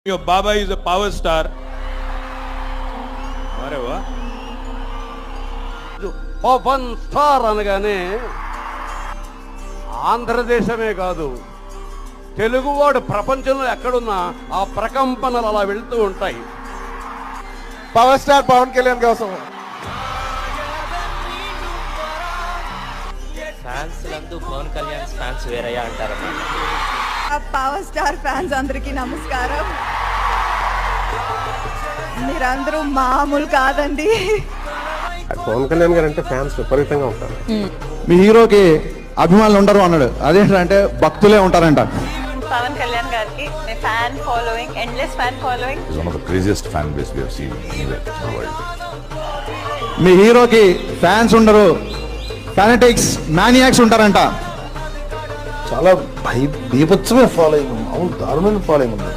Your Baba is a power star. Whatever. Pawan star అనగానే ఆంధ్రదేశమే కాదు, తెలుగువాడు ప్రపంచంలో ఎక్కడున్నా ఆ ప్రకంపనలు అలా వెళ్తూ ఉంటాయి. పవర్ స్టార్ పవన్ కళ్యాణ్ కోసం ఫ్యాన్స్ లందు పవన్ కళ్యాణ్ ఫ్యాన్స్ వేరయ్యా అంటారన్నమాట. పవర్ స్టార్ ఫ్యాన్స్ అందరికీ నమస్కారం. మీరందరూ మామూలు కాదండి. పవన్ కళ్యాణ్ గారు అంటే ఫ్యాన్స్ విపరీతంగా ఉంటారు. మీ హీరోకి అభిమానులు ఉండరు అన్నాడు, అదేంటంటే భక్తులే ఉంటారంట. పవన్ కళ్యాణ్ గారికి fan following, endless fan following. is one of the craziest fan base we have seen anywhere in the world. మీ హీరోకి ఫ్యాన్స్ ఉండరు, ఫానటిక్స్ మ్యానియాక్స్ ఉంటారంట. చాలా బీభత్సమైన ఫాలోయింగ్, అవును దారుణమైన ఫాలోయింగ్ ఉంది.